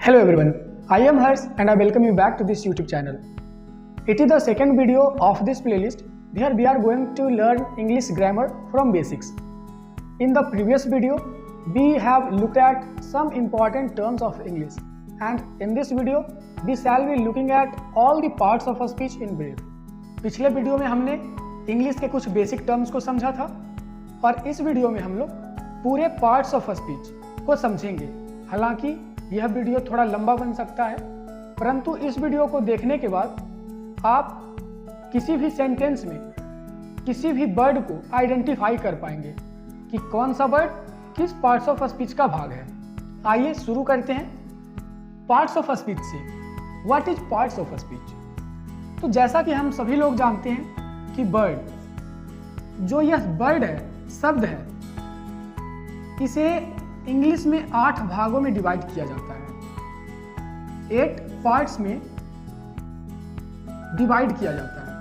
Hello everyone, I am Harsh and I welcome you back to this YouTube channel. It is the second video of this playlist where we are going to learn English grammar from basics. In the previous video, we have looked at some important terms of English, and in this video, we shall be looking at all the parts of a speech in brief. पिछले video में हमने English के कुछ basic terms को समझा था और इस वीडियो में हम लोग पूरे पार्ट्स ऑफ अ स्पीच को समझेंगे। हालांकि यह वीडियो थोड़ा लंबा बन सकता है, परंतु इस वीडियो को देखने के बाद आप किसी भी सेंटेंस में किसी भी वर्ड को आइडेंटिफाई कर पाएंगे कि कौन सा वर्ड किस पार्ट्स ऑफ अ स्पीच का भाग है। आइए शुरू करते हैं पार्ट्स ऑफ अ स्पीच से। What is parts of a speech? तो जैसा कि हम सभी लोग जानते हैं कि वर्ड, जो यह वर्ड है, शब्द है, इसे इंग्लिश में 8 भागों में डिवाइड किया जाता है, 8 पार्ट्स में डिवाइड किया जाता है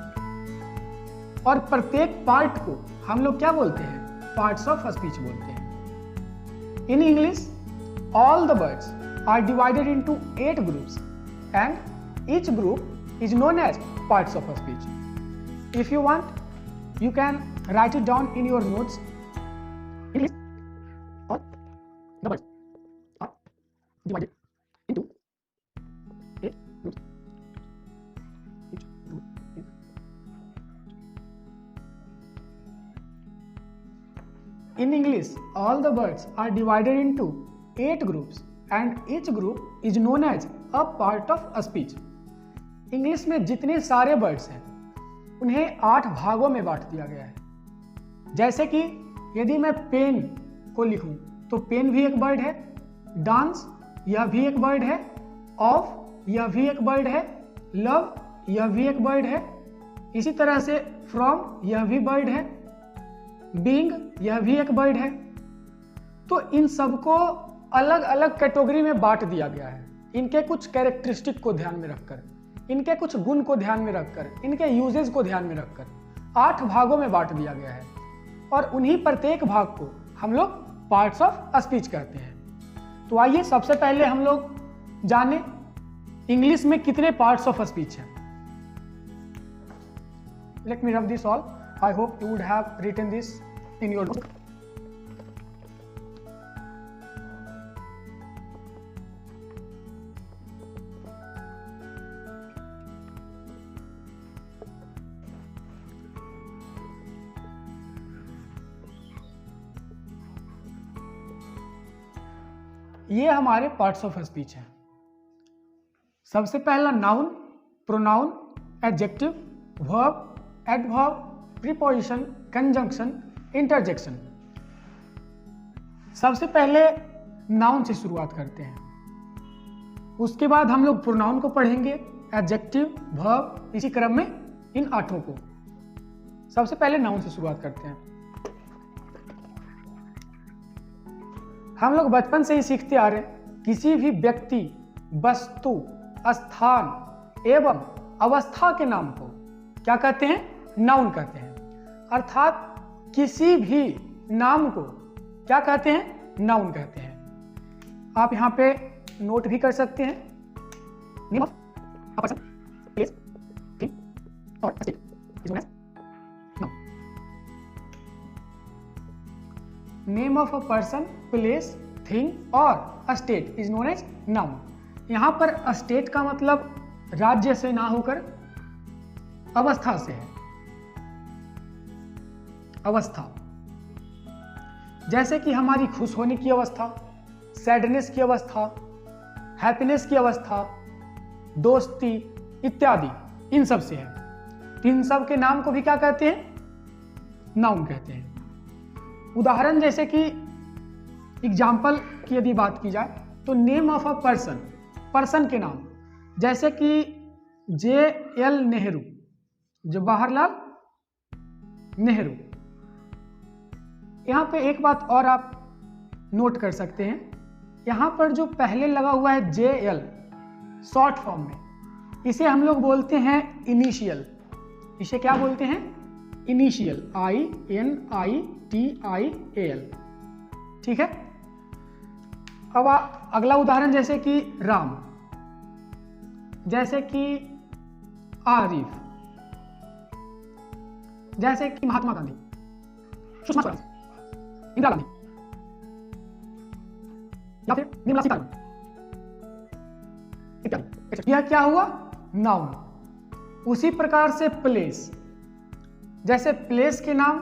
और प्रत्येक पार्ट को हम लोग क्या बोलते हैं? पार्ट्स ऑफ स्पीच बोलते हैं। In English all the words are divided into 8 groups and each group is known as parts of speech. If you want you can write it down in your notes. The words are divided into 8 groups. Each group is. In English, all the words are divided into 8 groups and each group is known as a part of a speech. English में जितने सारे words हैं उन्हें 8 भागों में बांट दिया गया है। जैसे कि यदि मैं पेन को लिखूं तो पेन भी एक वर्ड है, डांस यह भी एक वर्ड है, ऑफ यह भी एक वर्ड है, लव यह भी एक वर्ड है, इसी तरह से फ्रॉम यह भी वर्ड है, बीइंग यह भी एक वर्ड है। तो इन सबको अलग अलग कैटेगरी में बांट दिया गया है, इनके कुछ कैरेक्टरिस्टिक को ध्यान में रखकर, इनके कुछ गुण को ध्यान में रखकर, इनके यूजेस को ध्यान में रखकर 8 भागों में बांट दिया गया है और उन्हीं प्रत्येक भाग को हम लोग पार्ट्स ऑफ स्पीच कहते हैं। तो आइए सबसे पहले हम लोग जाने इंग्लिश में कितने पार्ट्स ऑफ स्पीच हैं। Let me rub this all. I hope you would have written this in your book. ये हमारे पार्ट्स ऑफ स्पीच हैं। सबसे पहला noun, pronoun, adjective, verb, adverb, preposition, conjunction, interjection. सबसे पहले नाउन से शुरुआत करते हैं, उसके बाद हम लोग प्रोनाउन को पढ़ेंगे, एडजेक्टिव, वर्ब, इसी क्रम में इन 8 को। सबसे पहले नाउन से शुरुआत करते हैं। हम लोग बचपन से ही सीखते आ रहे हैं, किसी भी व्यक्ति, वस्तु, स्थान एवं अवस्था के नाम को क्या कहते हैं? नाउन कहते हैं। अर्थात किसी भी नाम को क्या कहते हैं? नाउन कहते हैं। आप यहां पे नोट भी कर सकते हैं। Name of a person, place, thing और state is known as noun. Name of a person, place, thing और a state is known as noun. यहां पर स्टेट का मतलब राज्य से ना होकर अवस्था से है। अवस्था जैसे कि हमारी खुश होने की अवस्था, सैडनेस की अवस्था, हैप्पीनेस की अवस्था, दोस्ती इत्यादि, इन सब से है। इन सब के नाम को भी क्या कहते हैं? नाउन कहते हैं। उदाहरण जैसे कि एग्जाम्पल की यदि बात की जाए तो name of a person, person के नाम, जैसे कि JL नेहरू, जवाहरलाल नेहरू। यहां पे एक बात और आप नोट कर सकते हैं, यहां पर जो पहले लगा हुआ है JL शॉर्ट फॉर्म में, इसे हम लोग बोलते हैं इनिशियल। इसे क्या बोलते हैं? Initial, INITIAL। ठीक है। अब अगला उदाहरण जैसे कि राम, जैसे कि आरिफ, जैसे कि महात्मा गांधी, सुषमा स्वराज, इंदिरा गांधी या फिर निर्मला सीतारमण इत्यादि। यह क्या हुआ? नाउन। उसी प्रकार से प्लेस, जैसे प्लेस के नाम,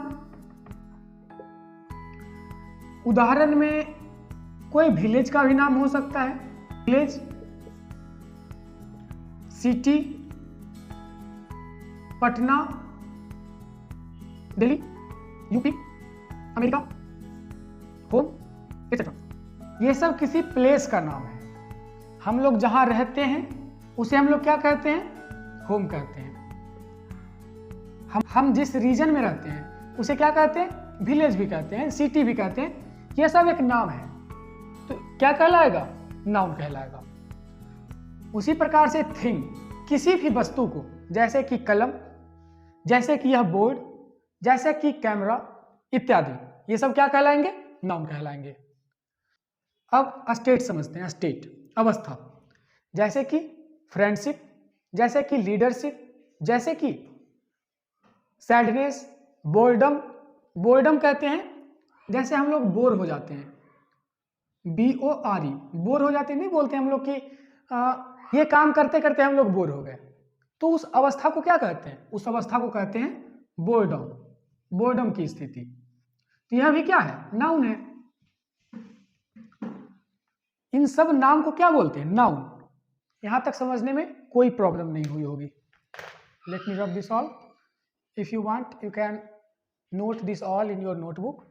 उदाहरण में कोई विलेज का भी नाम हो सकता है, village, city, Patna, Delhi, UP, America, home etcetera. ये सब किसी प्लेस का नाम है। हम लोग जहां रहते हैं उसे हम लोग क्या कहते हैं? होम कहते हैं। हम जिस रीजन में रहते हैं उसे क्या कहते हैं? विलेज भी कहते हैं, सिटी भी कहते हैं। ये सब एक नाम है, तो क्या कहलाएगा? नाउन कहलाएगा। उसी प्रकार से थिंग, किसी भी वस्तु को, जैसे कि कलम, जैसे कि यह बोर्ड, जैसे कि कैमरा इत्यादि, ये सब क्या कहलाएंगे? नाउन कहलाएंगे। अब स्टेट समझते हैं। स्टेट, अवस्था, जैसे कि फ्रेंडशिप, जैसे कि लीडरशिप, जैसे कि सैडनेस, बोर्डम। बोर्डम कहते हैं जैसे हम लोग बोर हो जाते हैं, BORE, बोर हो जाते हैं, नहीं बोलते हम लोग कि ये काम करते करते हम लोग बोर हो गए, तो उस अवस्था को क्या कहते हैं? उस अवस्था को कहते हैं बोर्डम, बोर्डम की स्थिति। तो यह भी क्या है? नाउन है। इन सब नाम को क्या बोलते हैं? नाउन। यहां तक समझने में कोई प्रॉब्लम नहीं हुई होगी। Late me rub this all. If you want you can note this all in your notebook.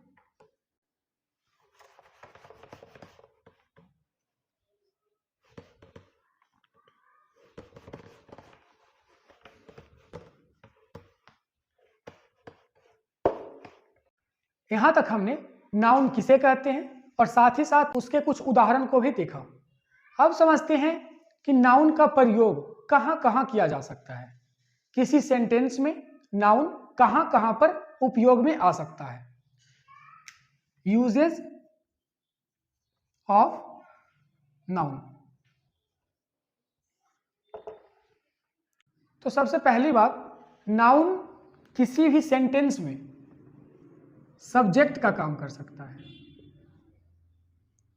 यहां तक हमने नाउन किसे कहते हैं और साथ ही साथ उसके कुछ उदाहरण को भी देखा। अब समझते हैं कि नाउन का प्रयोग कहां कहां किया जा सकता है। किसी सेंटेंस में नाउन कहां कहां पर उपयोग में आ सकता है। Uses of noun. तो सबसे पहली बात, नाउन किसी भी सेंटेंस में सब्जेक्ट का काम कर सकता है।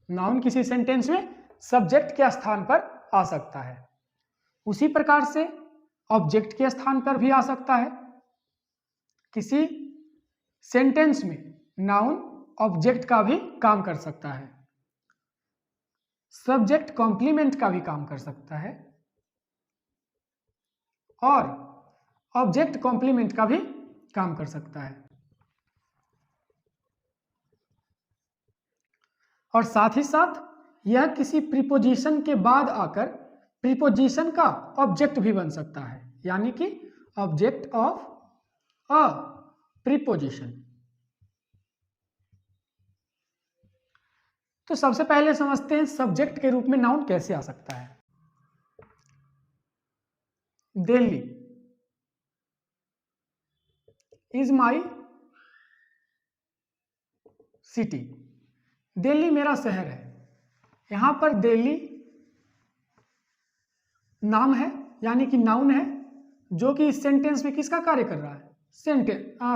नाउन किसी सेंटेंस में सब्जेक्ट के स्थान पर आ सकता है। उसी प्रकार से ऑब्जेक्ट के स्थान पर भी आ सकता है। किसी सेंटेंस में नाउन ऑब्जेक्ट का भी काम कर सकता है। सब्जेक्ट कॉम्प्लीमेंट का भी काम कर सकता है और ऑब्जेक्ट कॉम्प्लीमेंट का भी काम कर सकता है। और साथ ही साथ यह किसी प्रीपोजिशन के बाद आकर प्रीपोजिशन का ऑब्जेक्ट भी बन सकता है, यानी कि ऑब्जेक्ट ऑफ अ प्रीपोजिशन। तो सबसे पहले समझते हैं सब्जेक्ट के रूप में नाउन कैसे आ सकता है। Delhi is my city. Delhi मेरा शहर है। यहां पर दिल्ली नाम है, यानी कि नाउन है, जो कि इस सेंटेंस में किसका कार्य कर रहा है?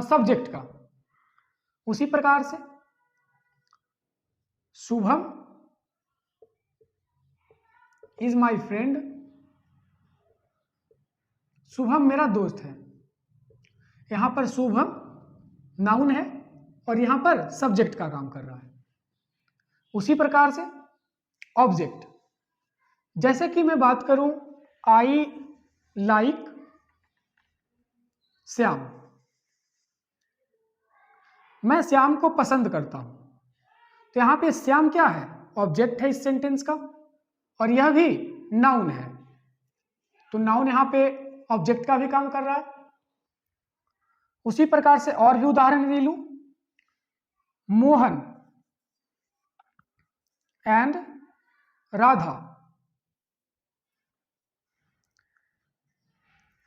सब्जेक्ट का। उसी प्रकार से Shubham is my friend. Shubham मेरा दोस्त है। यहां पर शुभम नाउन है और यहां पर सब्जेक्ट का काम कर रहा है। उसी प्रकार से ऑब्जेक्ट, जैसे कि मैं बात करूं आई लाइक श्याम, मैं श्याम को पसंद करता हूं। तो यहां पे श्याम क्या है? ऑब्जेक्ट है इस सेंटेंस का और यह भी नाउन है। तो नाउन यहां पे ऑब्जेक्ट का भी काम कर रहा है। उसी प्रकार से और भी उदाहरण ले लूं, Mohan and Radha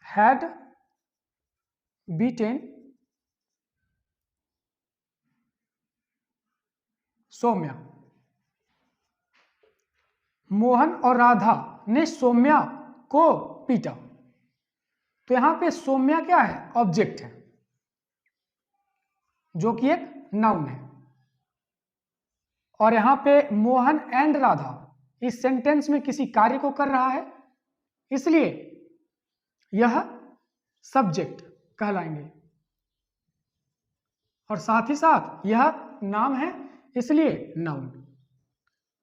had beaten Soumya। Mohan और राधा ने सौम्या को पीटा। तो यहां पे सौम्या क्या है? ऑब्जेक्ट है, जो कि एक नाउन है। और यहां पे मोहन एंड राधा इस सेंटेंस में किसी कार्य को कर रहा है, इसलिए यह सब्जेक्ट कहलाएंगे। और साथ ही साथ यह नाम है, इसलिए नाउन।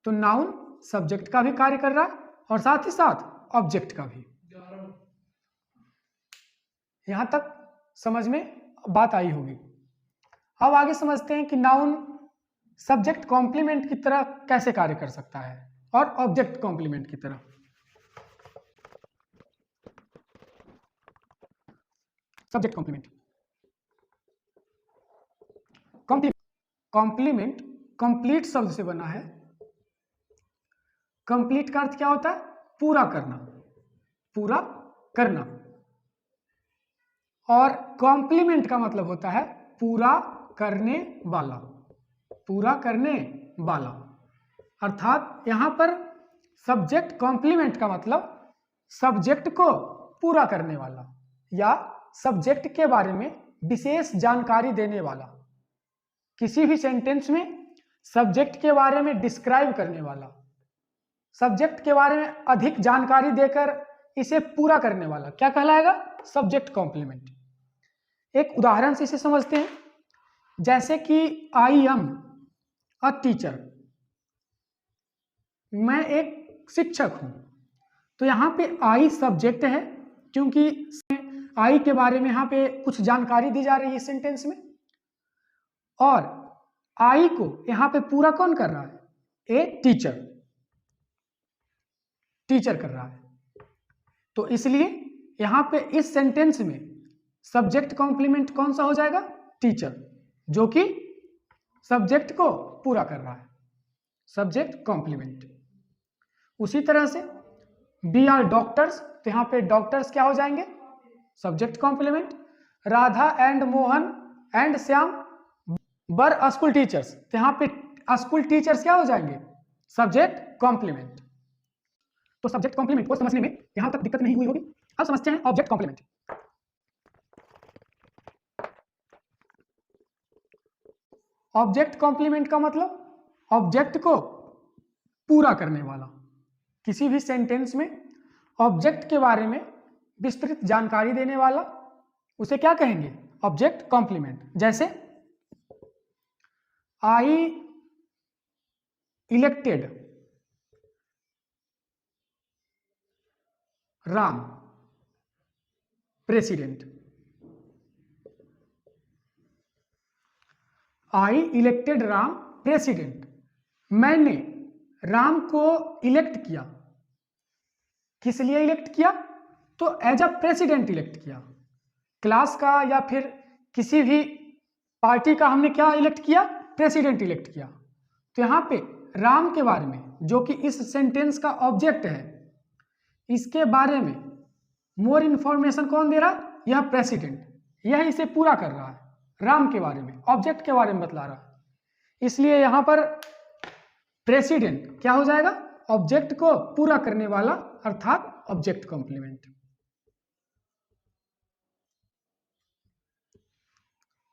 तो नाउन सब्जेक्ट का भी कार्य कर रहा है और साथ ही साथ ऑब्जेक्ट का भी। यहां तक समझ में बात आई होगी। अब आगे समझते हैं कि नाउन सब्जेक्ट कॉम्प्लीमेंट की तरह कैसे कार्य कर सकता है और ऑब्जेक्ट कॉम्प्लीमेंट की तरह। Subject complement. कॉम्प्लीमेंट कंप्लीट शब्द से बना है। कंप्लीट का अर्थ क्या होता है? पूरा करना, पूरा करना। और कॉम्प्लीमेंट का मतलब होता है पूरा करने वाला, पूरा करने वाला। अर्थात यहां पर सब्जेक्ट कॉम्प्लीमेंट का मतलब सब्जेक्ट को पूरा करने वाला या सब्जेक्ट के बारे में विशेष जानकारी देने वाला। किसी भी सेंटेंस में सब्जेक्ट के बारे में डिस्क्राइब करने वाला, सब्जेक्ट के बारे में अधिक जानकारी देकर इसे पूरा करने वाला क्या कहलाएगा? Subject complement. एक उदाहरण से इसे समझते हैं, जैसे कि आई एम अ टीचर, मैं एक शिक्षक हूं। तो यहां पे आई सब्जेक्ट है, क्योंकि आई के बारे में यहां पे कुछ जानकारी दी जा रही है सेंटेंस में। और आई को यहां पे पूरा कौन कर रहा है? ए टीचर, टीचर कर रहा है। तो इसलिए यहां पे इस सेंटेंस में सब्जेक्ट कॉम्प्लीमेंट कौन सा हो जाएगा? टीचर, जो कि सब्जेक्ट को पूरा कर रहा है, सब्जेक्ट कॉम्प्लीमेंट। उसी तरह से वी आर डॉक्टर्स, तो यहां पे डॉक्टर्स क्या हो जाएंगे? Subject complement. Radha and Mohan and Shyam were school teachers, तो यहां पे स्कूल टीचर्स क्या हो जाएंगे? Subject complement. तो सब्जेक्ट कॉम्प्लीमेंट को समझने में यहां तक दिक्कत नहीं हुई होगी। अब समझते हैं ऑब्जेक्ट कॉम्प्लीमेंट। ऑब्जेक्ट कॉम्प्लीमेंट का मतलब ऑब्जेक्ट को पूरा करने वाला। किसी भी सेंटेंस में ऑब्जेक्ट के बारे में विस्तृत जानकारी देने वाला, उसे क्या कहेंगे? Object complement. जैसे I elected Ram president. I elected Ram president, मैंने राम को इलेक्ट किया। किस लिए इलेक्ट किया? तो एज अ प्रेसिडेंट इलेक्ट किया। क्लास का या फिर किसी भी पार्टी का हमने क्या इलेक्ट किया? प्रेसिडेंट इलेक्ट किया। तो यहां पे राम के बारे में, जो कि इस सेंटेंस का ऑब्जेक्ट है, इसके बारे में मोर इंफॉर्मेशन कौन दे रहा? यह प्रेसिडेंट। यह इसे पूरा कर रहा है, राम के बारे में, ऑब्जेक्ट के बारे में बतला रहा है। इसलिए यहां पर प्रेसिडेंट क्या हो जाएगा? ऑब्जेक्ट को पूरा करने वाला, अर्थात ऑब्जेक्ट कॉम्प्लीमेंट।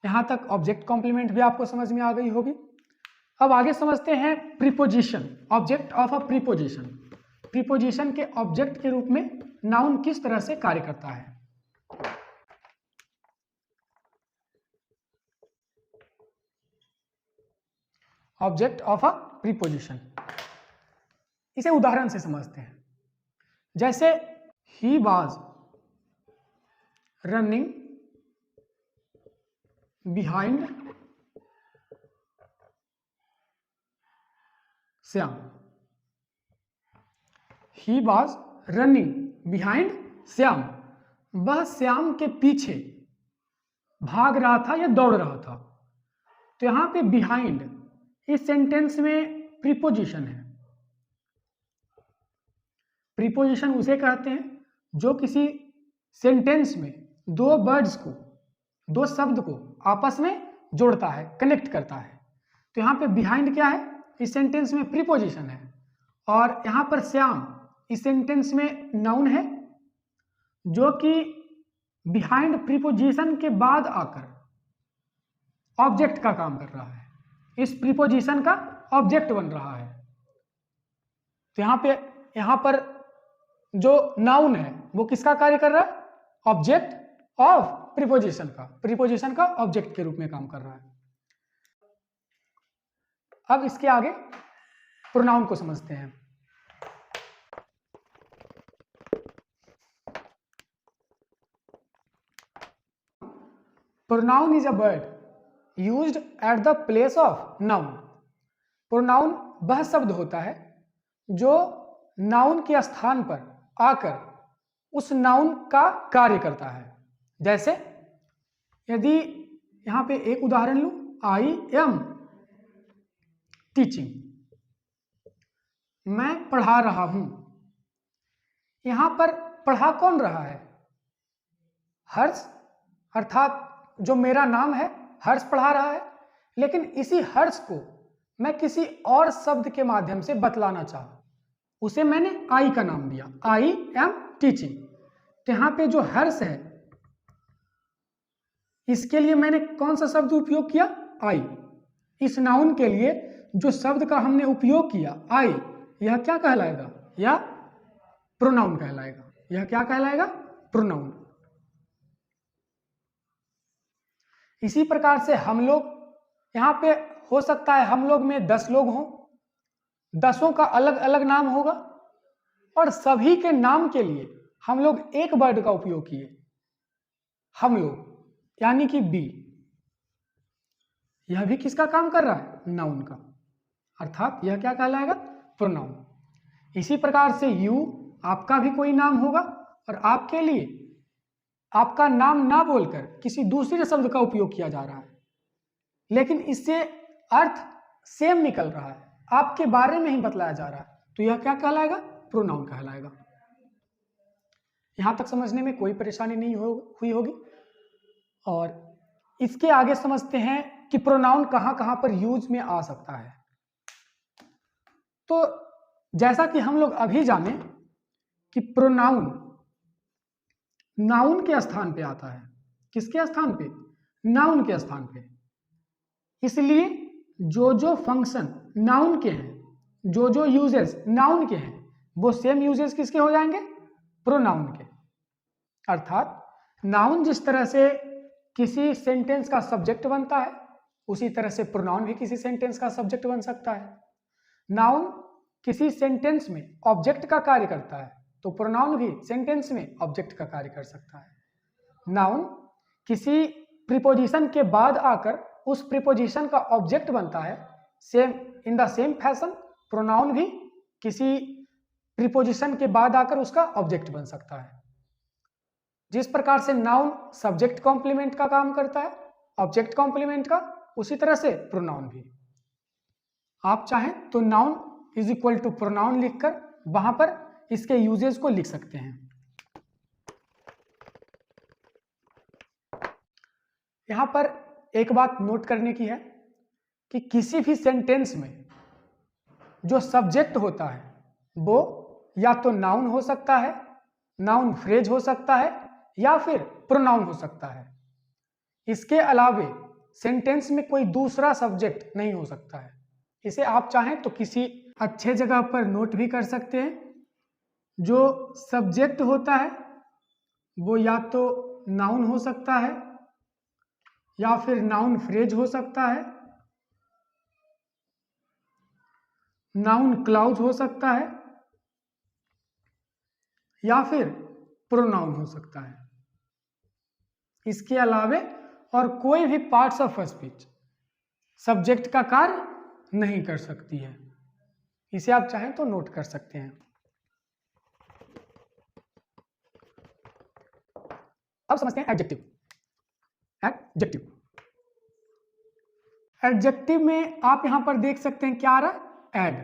यहां तक ऑब्जेक्ट कॉम्प्लीमेंट भी आपको समझ में आ गई होगी। अब आगे समझते हैं preposition, object of a preposition. Preposition के ऑब्जेक्ट के रूप में नाउन किस तरह से कार्य करता है। ऑब्जेक्ट ऑफ अ प्रीपोजिशन, इसे उदाहरण से समझते हैं। जैसे he was running behind Shyam. He was running behind Shyam, वह श्याम के पीछे भाग रहा था या दौड़ रहा था। तो यहां पे बिहाइंड इस सेंटेंस में प्रीपोजिशन है। प्रीपोजिशन उसे कहते हैं जो किसी सेंटेंस में दो वर्ड्स को, दो शब्द को आपस में जोड़ता है, कनेक्ट करता है। तो यहां पे बिहाइंड क्या है? इस सेंटेंस में प्रीपोजिशन है और यहां पर श्याम इस सेंटेंस में नाउन है जो कि बिहाइंड प्रीपोजिशन के बाद आकर ऑब्जेक्ट का काम कर रहा है, इस प्रीपोजिशन का ऑब्जेक्ट बन रहा है। तो यहां पर जो नाउन है वो किसका कार्य कर रहा है? ऑब्जेक्ट ऑफ प्रीपोजिशन का ऑब्जेक्ट के रूप में काम कर रहा है। अब इसके आगे प्रोनाउन को समझते हैं। Pronoun is a word used at the place of noun. Pronoun वह शब्द होता है जो नाउन के स्थान पर आकर उस नाउन का कार्य करता है। जैसे यदि यहां पे एक उदाहरण लूं, आई एम टीचिंग, मैं पढ़ा रहा हूं। यहां पर पढ़ा कौन रहा है? हर्ष, अर्थात जो मेरा नाम है हर्ष पढ़ा रहा है। लेकिन इसी हर्ष को मैं किसी और शब्द के माध्यम से बतलाना चाहा, उसे मैंने आई का नाम दिया, आई एम टीचिंग। तो यहां पे जो हर्ष है इसके लिए मैंने कौन सा शब्द उपयोग किया? आई। इस नाउन के लिए जो शब्द का हमने उपयोग किया आई, यह क्या कहलाएगा? यह प्रोनाउन कहलाएगा। यह क्या कहलाएगा? प्रोनाउन। इसी प्रकार से हम लोग, यहां पे हो सकता है हम लोग में 10 लोग हों, 10 का अलग अलग नाम होगा और सभी के नाम के लिए हम लोग एक वर्ड का उपयोग किए, हम लोग, यानी कि बी। यह भी किसका काम कर रहा है? नाउन का। अर्थात यह क्या कहलाएगा? प्रोनाउन। इसी प्रकार से यू, आपका भी कोई नाम होगा और आपके लिए आपका नाम ना बोलकर किसी दूसरे शब्द का उपयोग किया जा रहा है, लेकिन इससे अर्थ सेम निकल रहा है, आपके बारे में ही बतलाया जा रहा है, तो यह क्या कहलाएगा? प्रोनाउन कहलाएगा। यहां तक समझने में कोई परेशानी नहीं हुई होगी। और इसके आगे समझते हैं कि प्रोनाउन कहां कहां पर यूज में आ सकता है। तो जैसा कि हम लोग अभी जाने कि प्रोनाउन नाउन के स्थान पे आता है। किसके स्थान पे? नाउन के स्थान पे। इसलिए जो जो फंक्शन नाउन के हैं, जो जो यूजेस नाउन के हैं, वो सेम यूजेस किसके हो जाएंगे? प्रोनाउन के। अर्थात नाउन जिस तरह से किसी सेंटेंस का सब्जेक्ट बनता है, उसी तरह से प्रोनाउन भी किसी सेंटेंस का सब्जेक्ट बन सकता है। नाउन किसी सेंटेंस में ऑब्जेक्ट का कार्य करता है, तो प्रोनाउन भी सेंटेंस में ऑब्जेक्ट का कार्य कर सकता है। नाउन किसी प्रीपोजिशन के बाद आकर उस प्रीपोजिशन का ऑब्जेक्ट बनता है। Same in the same fashion pronoun भी किसी प्रीपोजिशन के बाद आकर उसका ऑब्जेक्ट बन सकता है। जिस प्रकार से नाउन सब्जेक्ट कॉम्प्लीमेंट का काम करता है, ऑब्जेक्ट कॉम्प्लीमेंट का, उसी तरह से प्रोनाउन भी। आप चाहें तो noun is equal to pronoun लिखकर वहां पर इसके यूजेस को लिख सकते हैं। यहां पर एक बात नोट करने की है कि किसी भी सेंटेंस में जो सब्जेक्ट होता है वो या तो नाउन हो सकता है, नाउन फ्रेज हो सकता है, या फिर प्रोनाउन हो सकता है। इसके अलावे सेंटेंस में कोई दूसरा सब्जेक्ट नहीं हो सकता है। इसे आप चाहें तो किसी अच्छे जगह पर नोट भी कर सकते हैं। जो सब्जेक्ट होता है वो या तो नाउन हो सकता है या फिर नाउन फ्रेज हो सकता है, नाउन क्लाउज हो सकता है, या फिर प्रोनाउन हो सकता है। इसके अलावे और कोई भी पार्ट्स ऑफ स्पीच सब्जेक्ट का कार्य नहीं कर सकती है। इसे आप चाहें तो नोट कर सकते हैं। अब समझते हैं एडजेक्टिव। एडजेक्टिव एडजेक्टिव में आप यहां पर देख सकते हैं क्या आ रहा है? एड।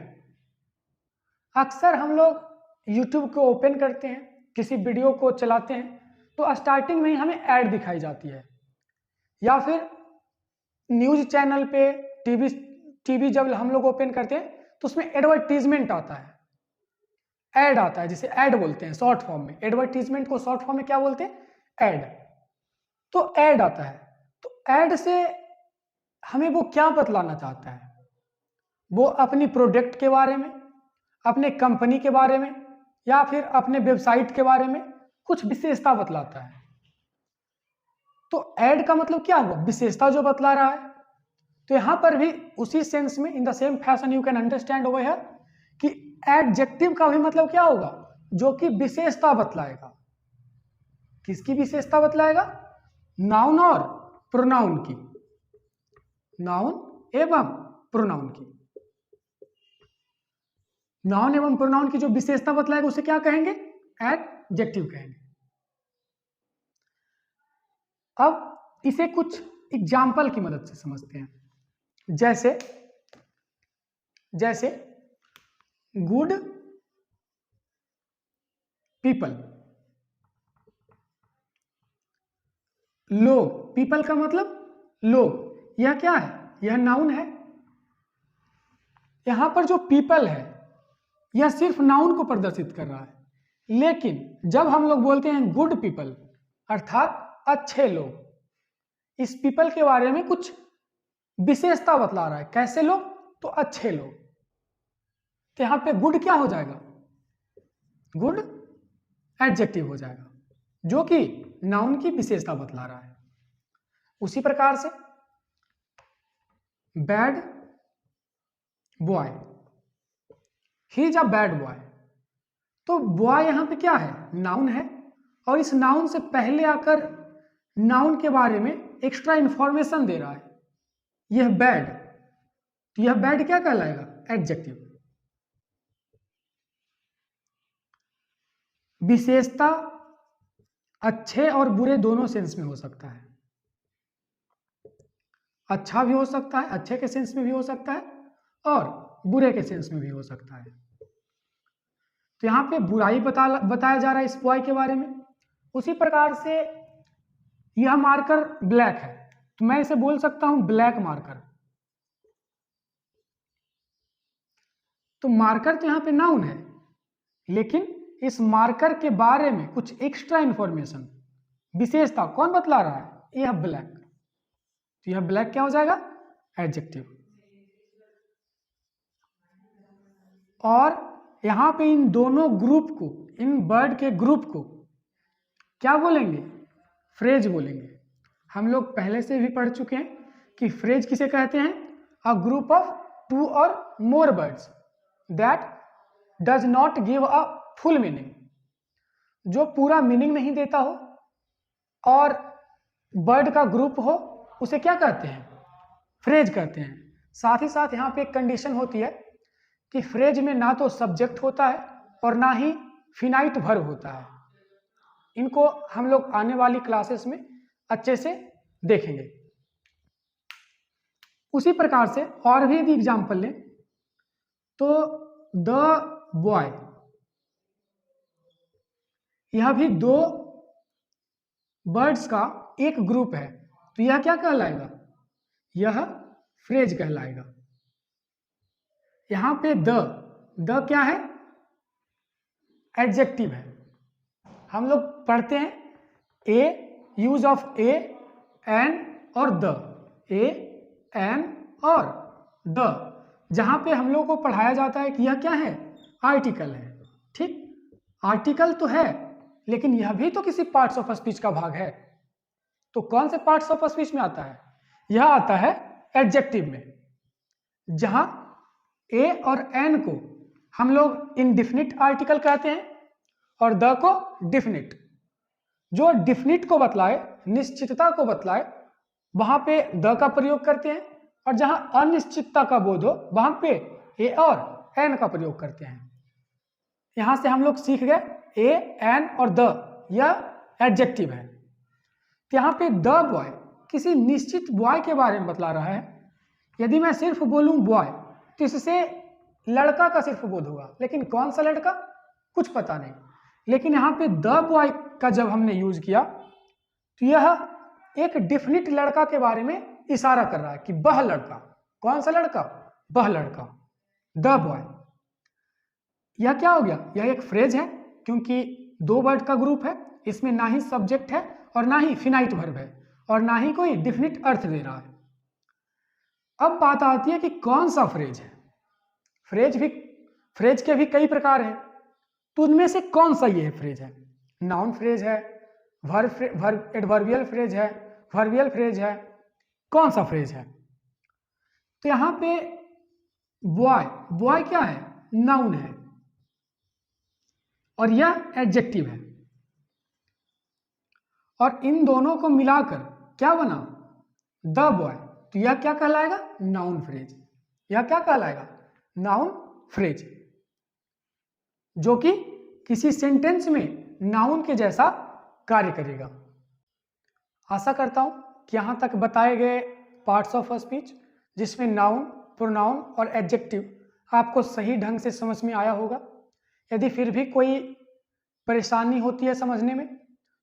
अक्सर हम लोग YouTube को ओपन करते हैं, किसी वीडियो को चलाते हैं, तो स्टार्टिंग में ही हमें ऐड दिखाई जाती है, या फिर न्यूज चैनल पे टीवी जब हम लोग ओपन करते हैं तो उसमें एडवर्टीजमेंट आता है। एड आता है, जिसे एड बोलते हैं शॉर्ट फॉर्म में। एडवर्टीजमेंट को शॉर्ट फॉर्म में क्या बोलते हैं? एड। तो एड आता है, तो एड से हमें वो क्या बतलाना चाहता है? वो अपनी प्रोडक्ट के बारे में, अपने कंपनी के बारे में, या फिर अपने वेबसाइट के बारे में कुछ विशेषता बतलाता है। तो ऐड का मतलब क्या हुआ? विशेषता जो बतला रहा है। तो यहां पर भी उसी सेंस में, in the same fashion you can understand over here, कि एडजेक्टिव का भी मतलब क्या होगा? जो कि विशेषता बतलाएगा। किसकी विशेषता बतलाएगा? नाउन और प्रोनाउन की। नाउन एवं प्रोनाउन की। नाउन एवं प्रोनाउन की जो विशेषता बतलाएगा उसे क्या कहेंगे? एडजेक्टिव कहेंगे। अब इसे कुछ एग्जाम्पल की मदद से समझते हैं। जैसे गुड पीपल। लोग, पीपल का मतलब लोग, यह क्या है? यह नाउन है। यहां पर जो पीपल है यह सिर्फ नाउन को प्रदर्शित कर रहा है। लेकिन जब हम लोग बोलते हैं गुड पीपल अर्थात अच्छे लोग, इस पीपल के बारे में कुछ विशेषता बतला रहा है। कैसे लोग? तो अच्छे लोग। तो यहां पे गुड क्या हो जाएगा? गुड एडजेक्टिव हो जाएगा, जो कि नाउन की विशेषता बतला रहा है। उसी प्रकार से bad boy, he is a bad boy. तो बॉय यहां पे क्या है? नाउन है, और इस नाउन से पहले आकर नाउन के बारे में एक्स्ट्रा इंफॉर्मेशन दे रहा है। यह बैड, तो यह बैड क्या कहलाएगा? एडजेक्टिव। विशेषता अच्छे और बुरे दोनों सेंस में हो सकता है। अच्छा भी हो सकता है, अच्छे के सेंस में भी हो सकता है, और बुरे के सेंस में भी हो सकता है। तो यहां पे बुराई बताया जा रहा है इस बॉय के बारे में। उसी प्रकार से यह मार्कर ब्लैक है, तो मैं इसे बोल सकता हूं ब्लैक मार्कर। तो मार्कर तो यहां पे नाउन है, लेकिन इस मार्कर के बारे में कुछ एक्स्ट्रा इंफॉर्मेशन, विशेषता कौन बतला रहा है? यह ब्लैक। तो यह ब्लैक क्या हो जाएगा? एडजेक्टिव। और यहां पे इन दोनों ग्रुप को, इन वर्ड के ग्रुप को क्या बोलेंगे? फ्रेज बोलेंगे। हम लोग पहले से भी पढ़ चुके हैं कि फ्रेज किसे कहते हैं? अ ग्रुप ऑफ 2 और more words that does not give a full meaning. जो पूरा मीनिंग नहीं देता हो और वर्ड का ग्रुप हो, उसे क्या कहते हैं? फ्रेज कहते हैं। साथ ही साथ यहां पे एक कंडीशन होती है कि फ्रेज में ना तो सब्जेक्ट होता है और ना ही फिनाइट वर्ब होता है। इनको हम लोग आने वाली क्लासेस में अच्छे से देखेंगे। उसी प्रकार से और भी यदि एग्जाम्पल लें तो द बॉय, यह भी 2 वर्ड्स का एक ग्रुप है, तो यह क्या कहलाएगा? यह फ्रेज कहलाएगा। यहां पे द क्या है? एडजेक्टिव है। हम लोग पढ़ते हैं ए, यूज ऑफ ए, एन और द। ए, एन और द, जहां पे हम लोग को पढ़ाया जाता है कि यह क्या है? आर्टिकल है। ठीक, आर्टिकल तो है, लेकिन यह भी तो किसी पार्ट्स ऑफ स्पीच का भाग है। तो कौन से पार्ट्स ऑफ स्पीच में आता है? यह आता है एडजेक्टिव में, जहां ए और एन को हम लोग इंडिफिनिट आर्टिकल कहते हैं और द को डिफिनिट। जो डिफिनिट को बतलाए, निश्चितता को बतलाए, वहां पे द का प्रयोग करते हैं, और जहां अनिश्चितता का बोध हो वहां पे ए और एन का प्रयोग करते हैं। यहां से हम लोग सीख गए ए, एन और द, यह एडजेक्टिव है। तो यहां पे द बॉय किसी निश्चित बॉय के बारे में बतला रहा है। यदि मैं सिर्फ बोलूं बॉय तो इससे लड़का का सिर्फ बोध होगा, लेकिन कौन सा लड़का कुछ पता नहीं। लेकिन यहां पे द बॉय का जब हमने यूज किया तो यह एक डिफिनिट लड़का के बारे में इशारा कर रहा है कि वह लड़का। कौन सा लड़का? वह लड़का, द बॉय। यह क्या हो गया, यह एक फ्रेज है क्योंकि 2 वर्ड का ग्रुप है, इसमें ना ही सब्जेक्ट है और ना ही फिनाइट वर्ब है और ना ही कोई डिफिनिट अर्थ दे रहा है। अब बात आती है कि कौन सा फ्रेज है। फ्रेज के भी कई प्रकार हैं, तो उनमें से कौन सा ये फ्रेज है? नाउन फ्रेज है, एडवर्बियल फ्रेज है, वर्बियल फ्रेज है, कौन सा फ्रेज है? तो यहां पे बॉय क्या है? नाउन है और यह एडजेक्टिव है, और इन दोनों को मिलाकर क्या बना? The boy. तो यह क्या कहलाएगा? Noun phrase. यह क्या कहलाएगा? नाउन फ्रेज, जो कि किसी सेंटेंस में नाउन के जैसा कार्य करेगा। आशा करता हूं कि यहां तक बताए गए पार्ट्स ऑफ स्पीच, जिसमें नाउन, प्रोनाउन और एडजेक्टिव आपको सही ढंग से समझ में आया होगा। यदि फिर भी कोई परेशानी होती है समझने में,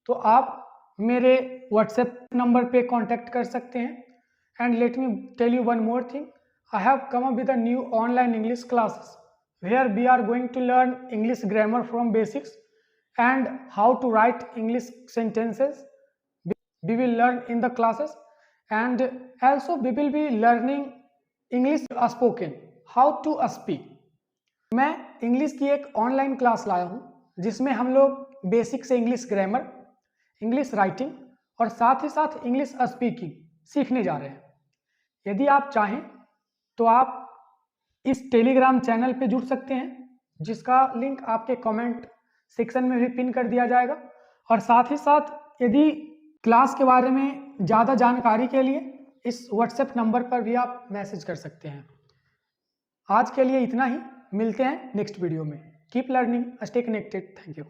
तो आप मेरे व्हाट्सएप नंबर पे कांटेक्ट कर सकते हैं। And let me tell you one more thing, I have come up with a new online English classes where we are going to learn English grammar from basics and how to write English sentences. We will learn in the classes, and also we will be learning English spoken, how to speak. मैं English की एक online class लाया हूँ जिसमें हम लोग basic से English grammar, English writing और साथ ही साथ इंग्लिश स्पीकिंग सीखने जा रहे हैं। यदि आप चाहें तो आप इस टेलीग्राम चैनल पे जुड़ सकते हैं, जिसका लिंक आपके कमेंट सेक्शन में भी पिन कर दिया जाएगा। और साथ ही साथ यदि क्लास के बारे में ज़्यादा जानकारी के लिए इस व्हाट्सएप नंबर पर भी आप मैसेज कर सकते हैं। आज के लिए इतना ही, मिलते हैं नेक्स्ट वीडियो में। Keep learning, stay connected. Thank you.